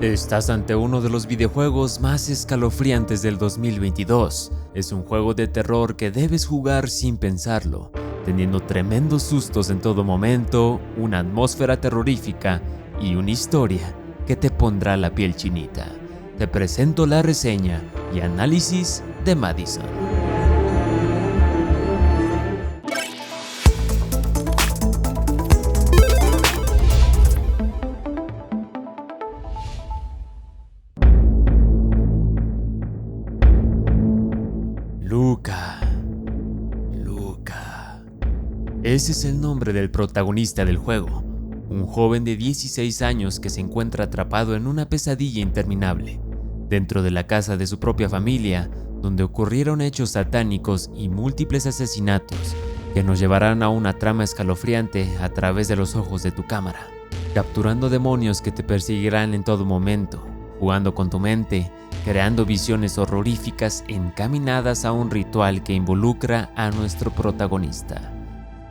Estás ante uno de los videojuegos más escalofriantes del 2022. Es un juego de terror que debes jugar sin pensarlo, teniendo tremendos sustos en todo momento, una atmósfera terrorífica y una historia que te pondrá la piel chinita. Te presento la reseña y análisis de Madison. Luca. Ese es el nombre del protagonista del juego, un joven de 16 años que se encuentra atrapado en una pesadilla interminable, dentro de la casa de su propia familia, donde ocurrieron hechos satánicos y múltiples asesinatos que nos llevarán a una trama escalofriante a través de los ojos de tu cámara, capturando demonios que te perseguirán en todo momento, jugando con tu mente, creando visiones horroríficas encaminadas a un ritual que involucra a nuestro protagonista.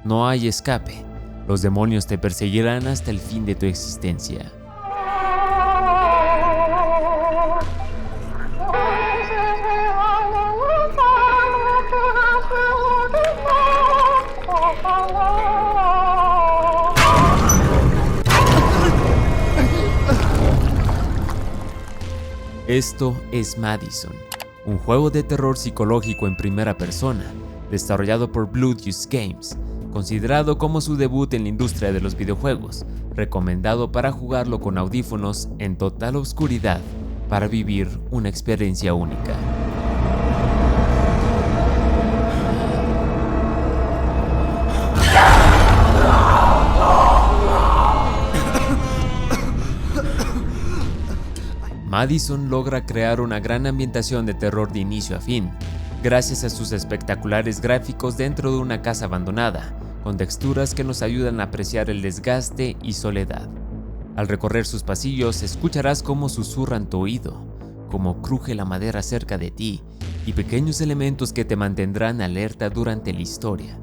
No hay escape, los demonios te perseguirán hasta el fin de tu existencia. Esto es Madison, un juego de terror psicológico en primera persona, desarrollado por Blooduse Games, considerado como su debut en la industria de los videojuegos, recomendado para jugarlo con audífonos en total oscuridad para vivir una experiencia única. Madison logra crear una gran ambientación de terror de inicio a fin, gracias a sus espectaculares gráficos dentro de una casa abandonada, con texturas que nos ayudan a apreciar el desgaste y soledad. Al recorrer sus pasillos escucharás cómo susurran tu oído, cómo cruje la madera cerca de ti y pequeños elementos que te mantendrán alerta durante la historia.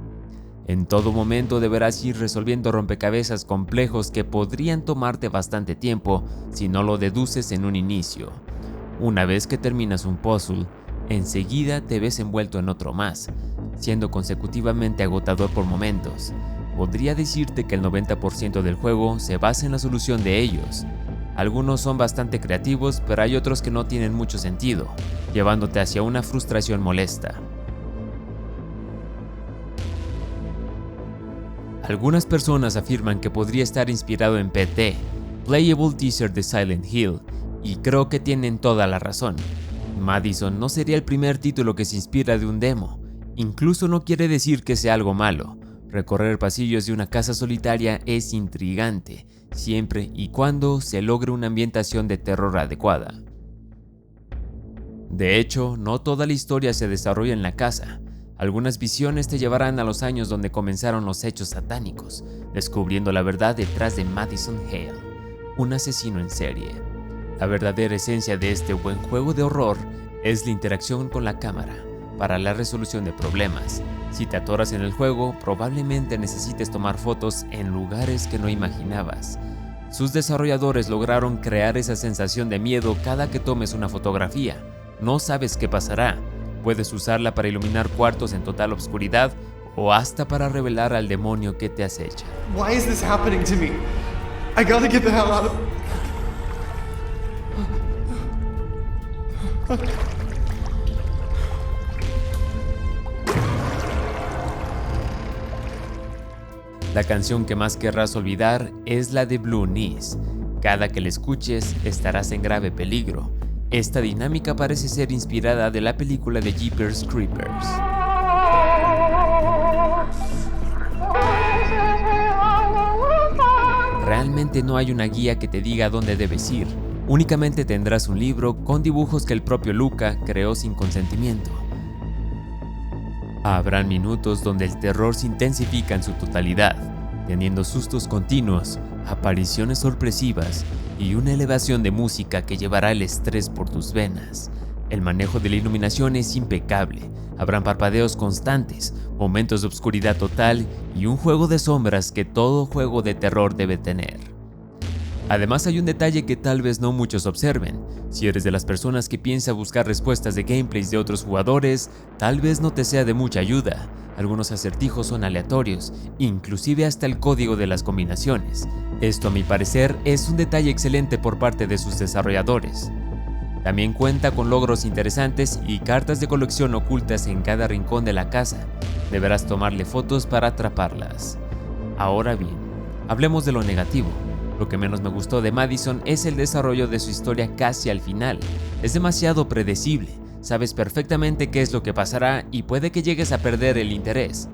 En todo momento deberás ir resolviendo rompecabezas complejos que podrían tomarte bastante tiempo si no lo deduces en un inicio. Una vez que terminas un puzzle, enseguida te ves envuelto en otro más, siendo consecutivamente agotador por momentos. Podría decirte que el 90% del juego se basa en la solución de ellos. Algunos son bastante creativos, pero hay otros que no tienen mucho sentido, llevándote hacia una frustración molesta. Algunas personas afirman que podría estar inspirado en PT, Playable Teaser de Silent Hill, y creo que tienen toda la razón. Madison no sería el primer título que se inspira de un demo, incluso no quiere decir que sea algo malo. Recorrer pasillos de una casa solitaria es intrigante, siempre y cuando se logre una ambientación de terror adecuada. De hecho, no toda la historia se desarrolla en la casa. Algunas visiones te llevarán a los años donde comenzaron los hechos satánicos, descubriendo la verdad detrás de Madison Hale, un asesino en serie. La verdadera esencia de este buen juego de horror es la interacción con la cámara para la resolución de problemas. Si te atoras en el juego, probablemente necesites tomar fotos en lugares que no imaginabas. Sus desarrolladores lograron crear esa sensación de miedo cada que tomes una fotografía. No sabes qué pasará. Puedes usarla para iluminar cuartos en total oscuridad o hasta para revelar al demonio que te acecha. Why is this happening to me? I gotta get the hell out of... La canción que más querrás olvidar es la de Blue Knees. Cada que la escuches estarás en grave peligro. Esta dinámica parece ser inspirada de la película de Jeepers Creepers. Realmente no hay una guía que te diga dónde debes ir. Únicamente tendrás un libro con dibujos que el propio Luca creó sin consentimiento. Habrán minutos donde el terror se intensifica en su totalidad, teniendo sustos continuos, apariciones sorpresivas y una elevación de música que llevará el estrés por tus venas. El manejo de la iluminación es impecable, habrán parpadeos constantes, momentos de oscuridad total y un juego de sombras que todo juego de terror debe tener. Además hay un detalle que tal vez no muchos observen. Si eres de las personas que piensa buscar respuestas de gameplays de otros jugadores, tal vez no te sea de mucha ayuda. Algunos acertijos son aleatorios, inclusive hasta el código de las combinaciones. Esto a mi parecer es un detalle excelente por parte de sus desarrolladores. También cuenta con logros interesantes y cartas de colección ocultas en cada rincón de la casa. Deberás tomarle fotos para atraparlas. Ahora bien, hablemos de lo negativo. Lo que menos me gustó de Madison es el desarrollo de su historia casi al final. Es demasiado predecible, sabes perfectamente qué es lo que pasará y puede que llegues a perder el interés.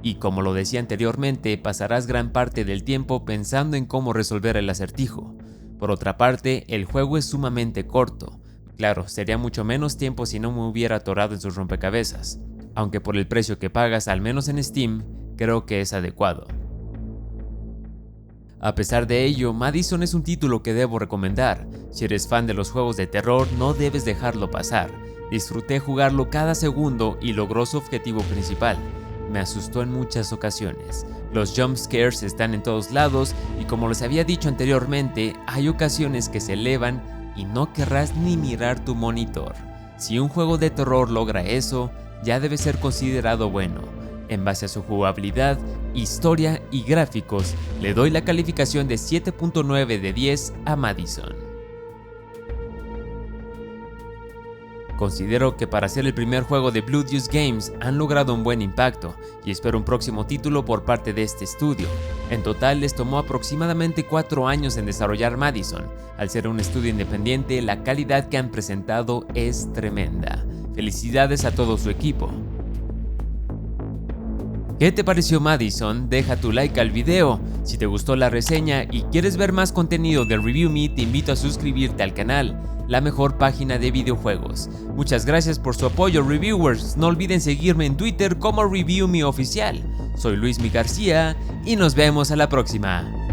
Y como lo decía anteriormente, pasarás gran parte del tiempo pensando en cómo resolver el acertijo. Por otra parte, el juego es sumamente corto. Claro, sería mucho menos tiempo si no me hubiera atorado en sus rompecabezas. Aunque por el precio que pagas, al menos en Steam, creo que es adecuado. A pesar de ello, Madison es un título que debo recomendar. Si eres fan de los juegos de terror, no debes dejarlo pasar. Disfruté jugarlo cada segundo y logró su objetivo principal. Me asustó en muchas ocasiones. Los jump scares están en todos lados y como les había dicho anteriormente, hay ocasiones que se elevan y no querrás ni mirar tu monitor. Si un juego de terror logra eso, ya debe ser considerado bueno. En base a su jugabilidad, historia y gráficos, le doy la calificación de 7.9 de 10 a Madison. Considero que para ser el primer juego de Blue Deuce Games han logrado un buen impacto y espero un próximo título por parte de este estudio. En total les tomó aproximadamente 4 años en desarrollar Madison. Al ser un estudio independiente, la calidad que han presentado es tremenda. Felicidades a todo su equipo. ¿Qué te pareció Madison? Deja tu like al video. Si te gustó la reseña y quieres ver más contenido de Review Me, te invito a suscribirte al canal, la mejor página de videojuegos. Muchas gracias por su apoyo, reviewers. No olviden seguirme en Twitter como Review Me Oficial. Soy Luis Mi García y nos vemos a la próxima.